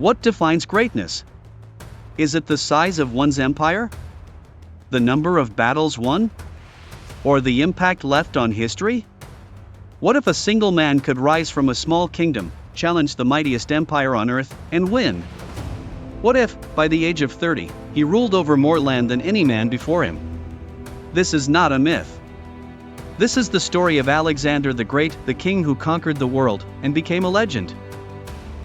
What defines greatness? Is it the size of one's empire? The number of battles won? Or the impact left on history? What if a single man could rise from a small kingdom, challenge the mightiest empire on earth, and win? What if, by the age of 30, he ruled over more land than any man before him? This is not a myth. This is the story of Alexander the Great, the king who conquered the world and became a legend.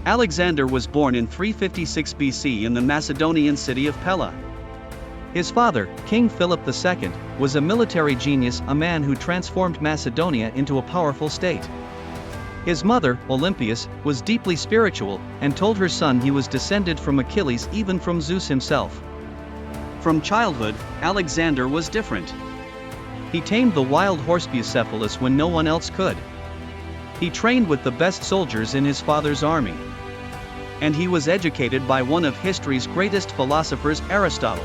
Alexander was born in 356 BC in the Macedonian city of Pella. His father, King Philip II, was a military genius, a man who transformed Macedonia into a powerful state. His mother, Olympias, was deeply spiritual, and told her son he was descended from Achilles, even from Zeus himself. From childhood, Alexander was different. He tamed the wild horse Bucephalus when no one else could. He trained with the best soldiers in his father's army. And he was educated by one of history's greatest philosophers, Aristotle.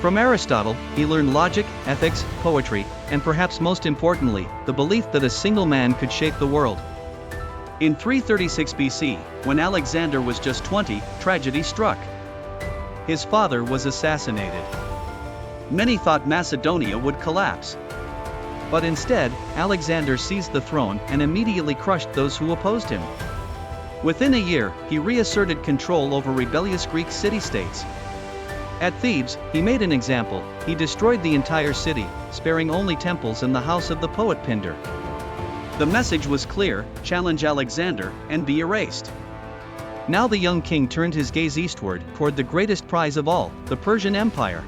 From Aristotle, he learned logic, ethics, poetry, and perhaps most importantly, the belief that a single man could shape the world. In 336 BC, when Alexander was just 20, tragedy struck. His father was assassinated. Many thought Macedonia would collapse. But instead, Alexander seized the throne and immediately crushed those who opposed him. Within a year, he reasserted control over rebellious Greek city-states. At Thebes, he made an example. He destroyed the entire city, sparing only temples and the house of the poet Pindar. The message was clear: challenge Alexander and be erased. Now the young king turned his gaze eastward, toward the greatest prize of all, the Persian Empire.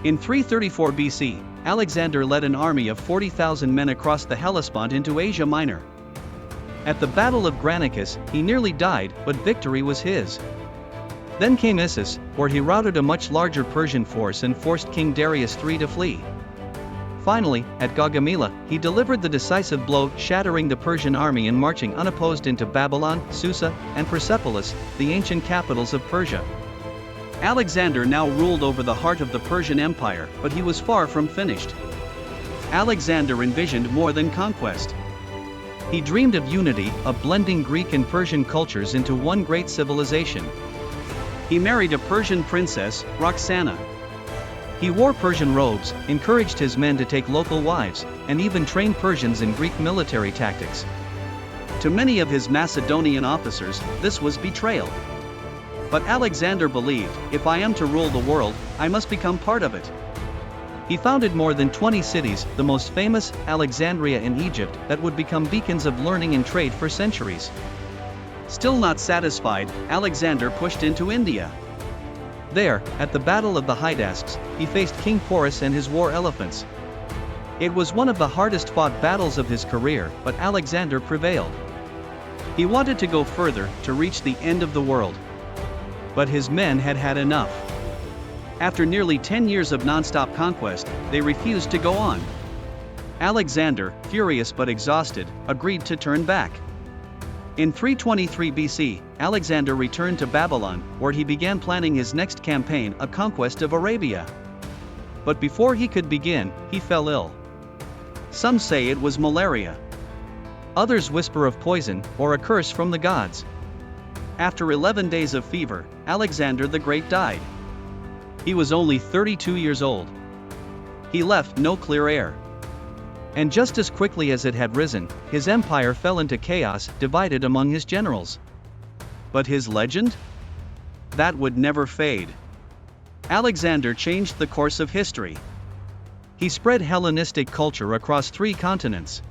In 334 BC, Alexander led an army of 40,000 men across the Hellespont into Asia Minor. At the Battle of Granicus, he nearly died, but victory was his. Then came Issus, where he routed a much larger Persian force and forced King Darius III to flee. Finally, at Gaugamela, he delivered the decisive blow, shattering the Persian army and marching unopposed into Babylon, Susa, and Persepolis, the ancient capitals of Persia. Alexander now ruled over the heart of the Persian Empire, but he was far from finished. Alexander envisioned more than conquest. He dreamed of unity, of blending Greek and Persian cultures into one great civilization. He married a Persian princess, Roxana. He wore Persian robes, encouraged his men to take local wives, and even trained Persians in Greek military tactics. To many of his Macedonian officers, this was betrayal. But Alexander believed, if I am to rule the world, I must become part of it. He founded more than 20 cities, the most famous, Alexandria in Egypt, that would become beacons of learning and trade for centuries. Still not satisfied, Alexander pushed into India. There, at the Battle of the Hydaspes, he faced King Porus and his war elephants. It was one of the hardest fought battles of his career, but Alexander prevailed. He wanted to go further, to reach the end of the world. But his men had had enough. After nearly 10 years of non-stop conquest, they refused to go on. Alexander, furious but exhausted, agreed to turn back. In 323 BC, Alexander returned to Babylon, where he began planning his next campaign, a conquest of Arabia. But before he could begin, he fell ill. Some say it was malaria. Others whisper of poison, or a curse from the gods. After 11 days of fever, Alexander the Great died. He was only 32 years old. He left no clear heir. And just as quickly as it had risen, his empire fell into chaos, divided among his generals. But his legend? That would never fade. Alexander changed the course of history. He spread Hellenistic culture across 3 continents.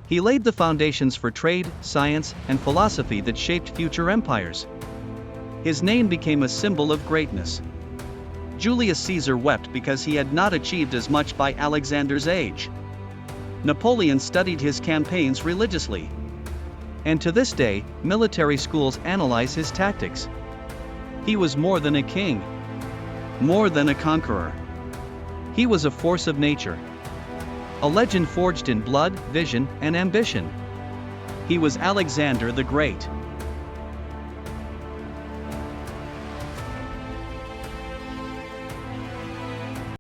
He laid the foundations for trade, science, and philosophy that shaped future empires. His name became a symbol of greatness. Julius Caesar wept because he had not achieved as much by Alexander's age. Napoleon studied his campaigns religiously. And to this day, military schools analyze his tactics. He was more than a king. More than a conqueror. He was a force of nature. A legend forged in blood, vision, and ambition. He was Alexander the Great.